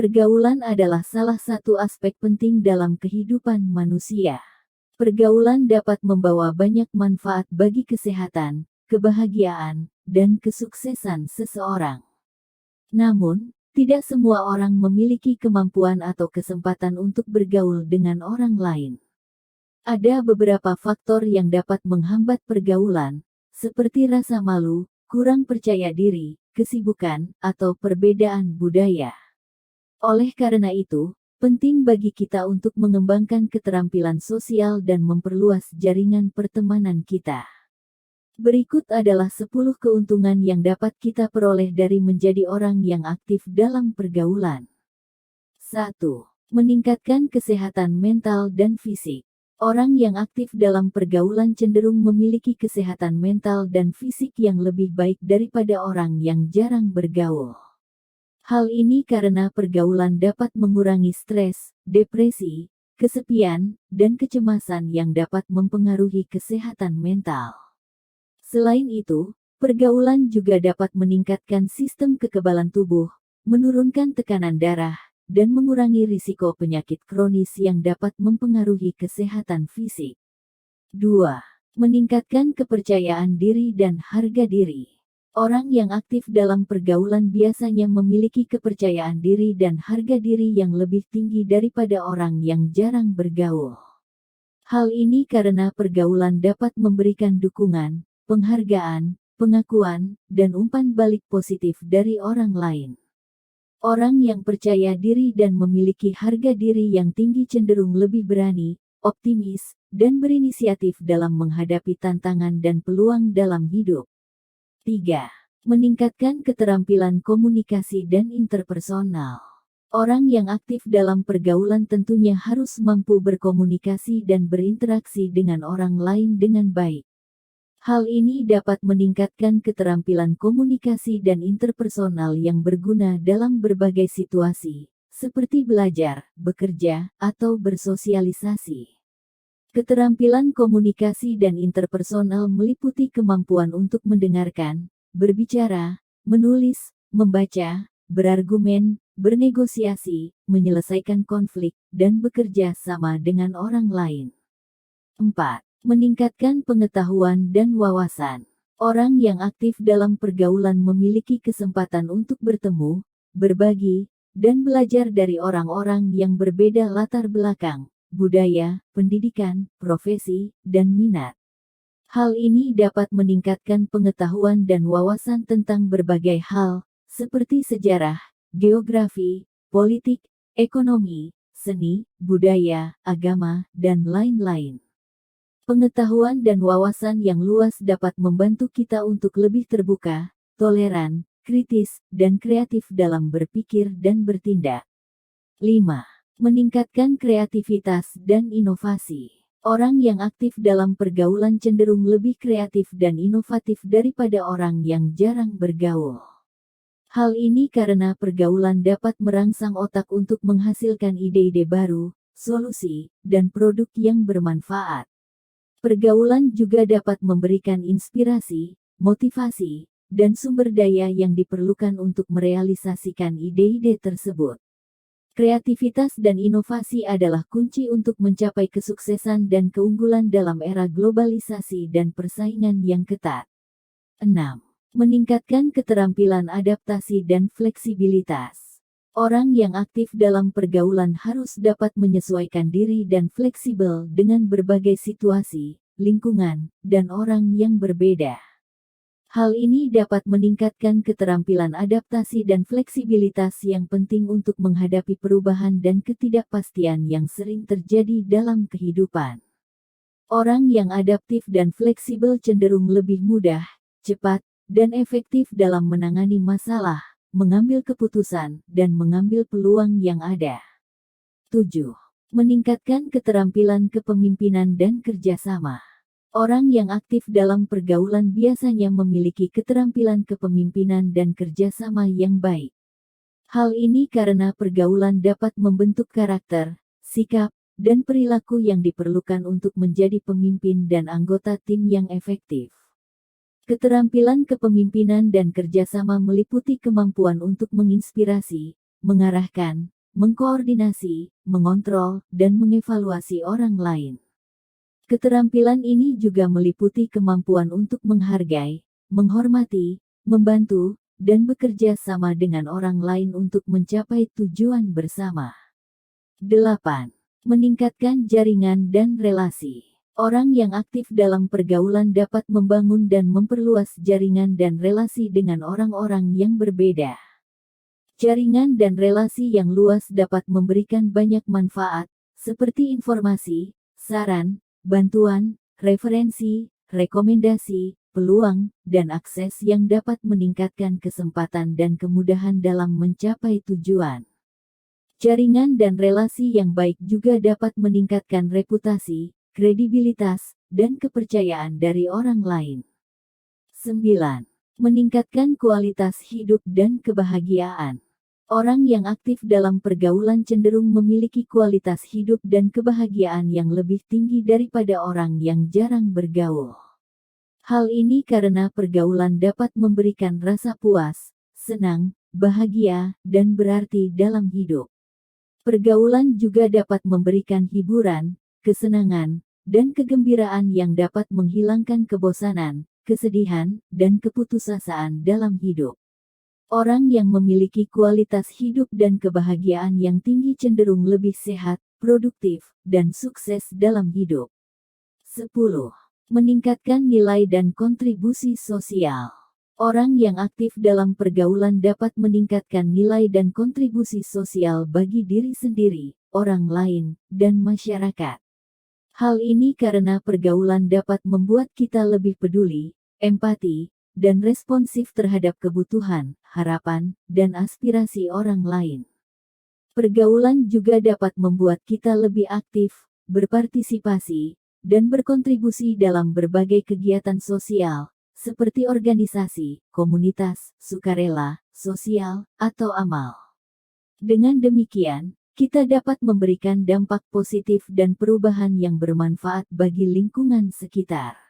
Pergaulan adalah salah satu aspek penting dalam kehidupan manusia. Pergaulan dapat membawa banyak manfaat bagi kesehatan, kebahagiaan, dan kesuksesan seseorang. Namun, tidak semua orang memiliki kemampuan atau kesempatan untuk bergaul dengan orang lain. Ada beberapa faktor yang dapat menghambat pergaulan, seperti rasa malu, kurang percaya diri, kesibukan, atau perbedaan budaya. Oleh karena itu, penting bagi kita untuk mengembangkan keterampilan sosial dan memperluas jaringan pertemanan kita. Berikut adalah 10 keuntungan yang dapat kita peroleh dari menjadi orang yang aktif dalam pergaulan. 1. Meningkatkan kesehatan mental dan fisik. Orang yang aktif dalam pergaulan cenderung memiliki kesehatan mental dan fisik yang lebih baik daripada orang yang jarang bergaul. Hal ini karena pergaulan dapat mengurangi stres, depresi, kesepian, dan kecemasan yang dapat mempengaruhi kesehatan mental. Selain itu, pergaulan juga dapat meningkatkan sistem kekebalan tubuh, menurunkan tekanan darah, dan mengurangi risiko penyakit kronis yang dapat mempengaruhi kesehatan fisik. 2. Meningkatkan kepercayaan diri dan harga diri. Orang yang aktif dalam pergaulan biasanya memiliki kepercayaan diri dan harga diri yang lebih tinggi daripada orang yang jarang bergaul. Hal ini karena pergaulan dapat memberikan dukungan, penghargaan, pengakuan, dan umpan balik positif dari orang lain. Orang yang percaya diri dan memiliki harga diri yang tinggi cenderung lebih berani, optimis, dan berinisiatif dalam menghadapi tantangan dan peluang dalam hidup. 3. Meningkatkan keterampilan komunikasi dan interpersonal. Orang yang aktif dalam pergaulan tentunya harus mampu berkomunikasi dan berinteraksi dengan orang lain dengan baik. Hal ini dapat meningkatkan keterampilan komunikasi dan interpersonal yang berguna dalam berbagai situasi, seperti belajar, bekerja, atau bersosialisasi. Keterampilan komunikasi dan interpersonal meliputi kemampuan untuk mendengarkan, berbicara, menulis, membaca, berargumen, bernegosiasi, menyelesaikan konflik, dan bekerja sama dengan orang lain. 4. Meningkatkan pengetahuan dan wawasan. Orang yang aktif dalam pergaulan memiliki kesempatan untuk bertemu, berbagi, dan belajar dari orang-orang yang berbeda latar belakang, budaya, pendidikan, profesi, dan minat. Hal ini dapat meningkatkan pengetahuan dan wawasan tentang berbagai hal, seperti sejarah, geografi, politik, ekonomi, seni, budaya, agama, dan lain-lain. Pengetahuan dan wawasan yang luas dapat membantu kita untuk lebih terbuka, toleran, kritis, dan kreatif dalam berpikir dan bertindak. 5. Meningkatkan kreativitas dan inovasi. Orang yang aktif dalam pergaulan cenderung lebih kreatif dan inovatif daripada orang yang jarang bergaul. Hal ini karena pergaulan dapat merangsang otak untuk menghasilkan ide-ide baru, solusi, dan produk yang bermanfaat. Pergaulan juga dapat memberikan inspirasi, motivasi, dan sumber daya yang diperlukan untuk merealisasikan ide-ide tersebut. Kreativitas dan inovasi adalah kunci untuk mencapai kesuksesan dan keunggulan dalam era globalisasi dan persaingan yang ketat. 6. Meningkatkan keterampilan adaptasi dan fleksibilitas. Orang yang aktif dalam pergaulan harus dapat menyesuaikan diri dan fleksibel dengan berbagai situasi, lingkungan, dan orang yang berbeda. Hal ini dapat meningkatkan keterampilan adaptasi dan fleksibilitas yang penting untuk menghadapi perubahan dan ketidakpastian yang sering terjadi dalam kehidupan. Orang yang adaptif dan fleksibel cenderung lebih mudah, cepat, dan efektif dalam menangani masalah, mengambil keputusan, dan mengambil peluang yang ada. 7. Meningkatkan keterampilan kepemimpinan dan kerjasama. Orang yang aktif dalam pergaulan biasanya memiliki keterampilan kepemimpinan dan kerjasama yang baik. Hal ini karena pergaulan dapat membentuk karakter, sikap, dan perilaku yang diperlukan untuk menjadi pemimpin dan anggota tim yang efektif. Keterampilan kepemimpinan dan kerjasama meliputi kemampuan untuk menginspirasi, mengarahkan, mengkoordinasi, mengontrol, dan mengevaluasi orang lain. Keterampilan ini juga meliputi kemampuan untuk menghargai, menghormati, membantu, dan bekerja sama dengan orang lain untuk mencapai tujuan bersama. 8. Meningkatkan jaringan dan relasi. Orang yang aktif dalam pergaulan dapat membangun dan memperluas jaringan dan relasi dengan orang-orang yang berbeda. Jaringan dan relasi yang luas dapat memberikan banyak manfaat, seperti informasi, saran, bantuan, referensi, rekomendasi, peluang, dan akses yang dapat meningkatkan kesempatan dan kemudahan dalam mencapai tujuan. Jaringan dan relasi yang baik juga dapat meningkatkan reputasi, kredibilitas, dan kepercayaan dari orang lain. 9. Meningkatkan kualitas hidup dan kebahagiaan. Orang yang aktif dalam pergaulan cenderung memiliki kualitas hidup dan kebahagiaan yang lebih tinggi daripada orang yang jarang bergaul. Hal ini karena pergaulan dapat memberikan rasa puas, senang, bahagia, dan berarti dalam hidup. Pergaulan juga dapat memberikan hiburan, kesenangan, dan kegembiraan yang dapat menghilangkan kebosanan, kesedihan, dan keputusasaan dalam hidup. Orang yang memiliki kualitas hidup dan kebahagiaan yang tinggi cenderung lebih sehat, produktif, dan sukses dalam hidup. 10. Meningkatkan nilai dan kontribusi sosial. Orang yang aktif dalam pergaulan dapat meningkatkan nilai dan kontribusi sosial bagi diri sendiri, orang lain, dan masyarakat. Hal ini karena pergaulan dapat membuat kita lebih peduli, empati, dan responsif terhadap kebutuhan, harapan, dan aspirasi orang lain. Pergaulan juga dapat membuat kita lebih aktif, berpartisipasi, dan berkontribusi dalam berbagai kegiatan sosial, seperti organisasi, komunitas, sukarela, sosial, atau amal. Dengan demikian, kita dapat memberikan dampak positif dan perubahan yang bermanfaat bagi lingkungan sekitar.